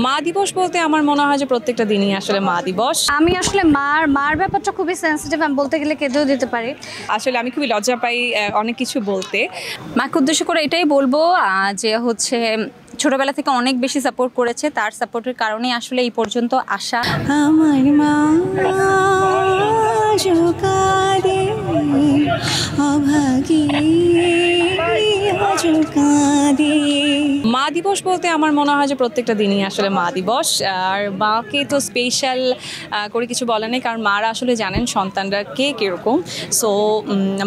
মা দিবস বলতে আমার মনে হয় যে প্রত্যেকটা দিনই আসলে মা দিবস। আমি আসলে মার ব্যাপারটা খুবই সেন্সিটিভ, আমি বলতে গেলে কেঁদেও দিতে পারি। আসলে আমি খুবই লজ্জা পাই অনেক কিছু বলতে। মাকে উদ্দেশ্য করে এটাই বলবো যে হচ্ছে ছোটবেলা থেকে অনেক বেশি সাপোর্ট করেছে, তার সাপোর্টের কারণেই আসলে এই পর্যন্ত আসা। আমার মা জোকারে অভাগী জোকারে। মা দিবস বলতে আমার মনে হয় যে প্রত্যেকটা দিনই আসলে মা দিবস। আর মাকে তো স্পেশাল করে কিছু বলা নেই, কারণ মারা আসলে জানেন সন্তানরা কে কীরকম। সো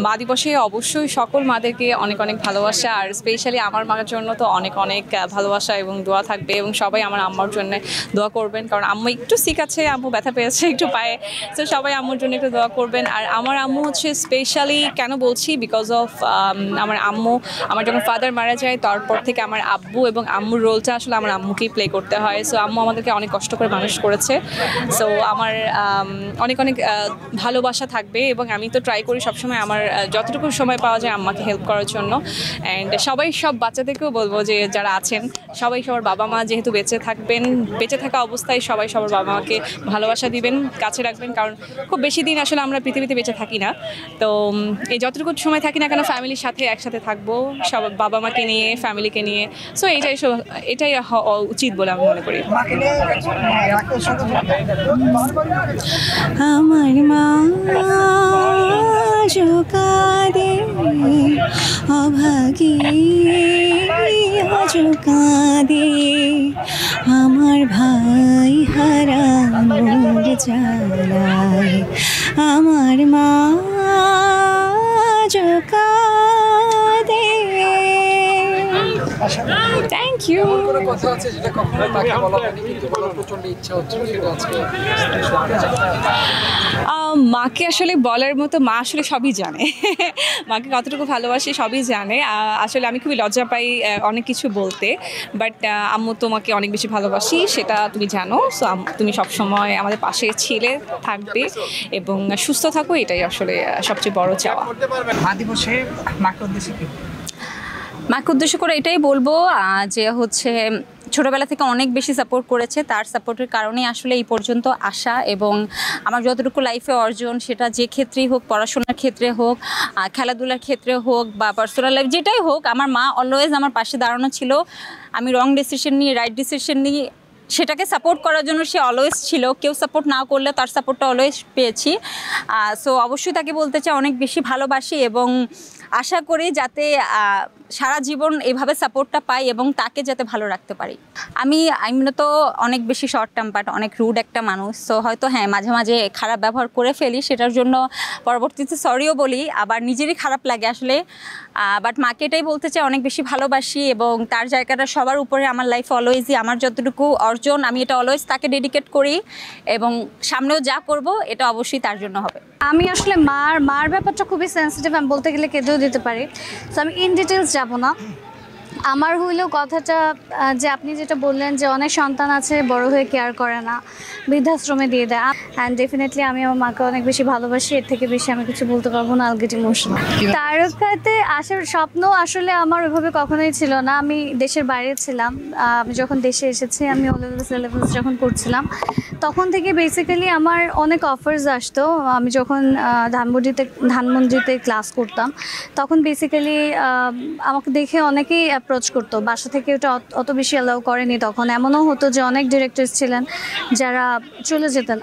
মা দিবসে অবশ্যই সকল মাদেরকে অনেক অনেক ভালোবাসা, আর স্পেশালি আমার মার জন্য তো অনেক অনেক ভালোবাসা এবং দোয়া থাকবে, এবং সবাই আমার আম্মার জন্য দোয়া করবেন, কারণ আম্মু একটু সিক আছে, আম্মু ব্যথা পেয়েছে একটু পায়ে। তো সবাই আম্মুর জন্য একটু দোয়া করবেন। আর আমার আম্মু হচ্ছে স্পেশালি কেন বলছি, বিকজ অফ আমার আম্মু, আমার যখন ফাদার মারা যায় তারপর থেকে আমার আব্বু এবং আম্মুর রোলটা আসলে আমার আম্মুকেই প্লে করতে হয়। সো আম্মু আমাদেরকে অনেক কষ্ট করে মানুষ করেছে। সো আমার অনেক অনেক ভালোবাসা থাকবে, এবং আমি তো ট্রাই করি সবসময় আমার যতটুকু সময় পাওয়া যায় আম্মাকে হেল্প করার জন্য। অ্যান্ড সব বাচ্চাদেরকেও বলবো যে যারা আছেন সবাই সবার বাবা মা যেহেতু বেঁচে থাকবেন, বেঁচে থাকা অবস্থায় সবাই সবার বাবা মাকে ভালোবাসা দিবেন, কাছে রাখবেন, কারণ খুব বেশি দিন আসলে আমরা পৃথিবীতে বেঁচে থাকি না। তো এই যতটুকু সময় থাকি না কেন ফ্যামিলির সাথে একসাথে থাকবো, সব বাবা মাকে নিয়ে, ফ্যামিলিকে নিয়ে। সো এটাই হওয়া উচিত বলে আমি মনে করি। আমার মা জোকারে অভাগী জোকারে, আমার ভাই হারানোর জ্বালায় আমার মা জোকারে। Thank you. কথা আছে যেটা কখনো তাকে বলা হয়নি কিন্তু বলার প্রচন্ড ইচ্ছা হচ্ছে, সেটা আজকে মাকে আসলে বলার মতো, মা আসলে সবই জানে মাকে কতটুকু ভালোবাসি সবই জানে। আসলে আমি খুবই লজ্জা পাই অনেক কিছু বলতে, বাট আম্মু তোমাকে অনেক বেশি ভালোবাসি, সেটা তুমি জানো। সো তুমি সবসময় আমাদের পাশে ছিলে, থাকবে এবং সুস্থ থাকো, এটাই আসলে সবচেয়ে বড় চাওয়া। মা দিবসে মাকে উদ্দেশ্যে কি? মাকে উদ্দেশ্য করে এটাই বলবো যে হচ্ছে ছোটবেলা থেকে অনেক বেশি সাপোর্ট করেছে, তার সাপোর্টের কারণেই আসলে এই পর্যন্ত আসা, এবং আমার যতটুকু লাইফে অর্জন, সেটা যে ক্ষেত্রেই হোক, পড়াশোনার ক্ষেত্রে হোক, খেলাধুলার ক্ষেত্রে হোক, বা পার্সোনাল লাইফ যেটাই হোক, আমার মা অলওয়েজ আমার পাশে দাঁড়ানো ছিল। আমি রং ডিসিশন নিয়ে, রাইট ডিসিশন নিয়ে, সেটাকে সাপোর্ট করার জন্য সে অলওয়েজ ছিল। কেউ সাপোর্ট না করলে তার সাপোর্টটা অলওয়েজ পেয়েছি। সো অবশ্যই তাকে বলতে চাই অনেক বেশি ভালোবাসি, এবং আশা করি যাতে সারা জীবন এভাবে সাপোর্টটা পাই এবং তাকে যাতে ভালো রাখতে পারি। আমি তো অনেক বেশি শর্ট টেম্পারড, অনেক রুড একটা মানুষ। সো হয়তো হ্যাঁ মাঝে মাঝে খারাপ ব্যবহার করে ফেলি, সেটার জন্য পরবর্তীতে সরিও বলি, আবার নিজেরই খারাপ লাগে আসলে। বাট মাকে এটাই বলতে চাই অনেক বেশি ভালোবাসি, এবং তার জায়গাটা সবার উপরে আমার লাইফে অলওয়েজই। আমার যতটুকু অর্জন আমি এটা অলওয়েজ তাকে ডেডিকেট করি, এবং সামনেও যা করব এটা অবশ্যই তার জন্য হবে। আমি আসলে মার ব্যাপারটা খুবই সেন্সিটিভ, আমি বলতে গেলে কেঁদেও দিতে পারি। সো আমি ইন ডিটেলস যাব না। আমার হইলেও কথাটা যে আপনি যেটা বললেন যে অনেক সন্তান আছে বড় হয়ে কেয়ার করে না, বৃদ্ধাশ্রমে দিয়ে দেয়। অ্যান্ড ডেফিনেটলি আমি আমার মাকে অনেক বেশি ভালোবাসি, এর থেকে বেশি আমি কিছু বলতে পারবো না। আলগেট ইমোশনাল। তারকাতে আসার স্বপ্ন আসলে আমার ওইভাবে কখনোই ছিল না। আমি দেশের বাইরে ছিলাম। আমি যখন দেশে এসেছি, আমি ও লেভেলস যখন তখন থেকে বেসিক্যালি আমার অনেক অফার্স আসতো। আমি যখন ধানমন্ডিতে ক্লাস করতাম, তখন বেসিক্যালি আমাকে দেখে অনেকেই অ্যাপ্রোচ করতো। বাসা থেকে ওটা অত বেশি অ্যালাউ করেনি তখন। এমনও হতো যে অনেক ডিরেক্টরস ছিলেন যারা চলে যেতেন।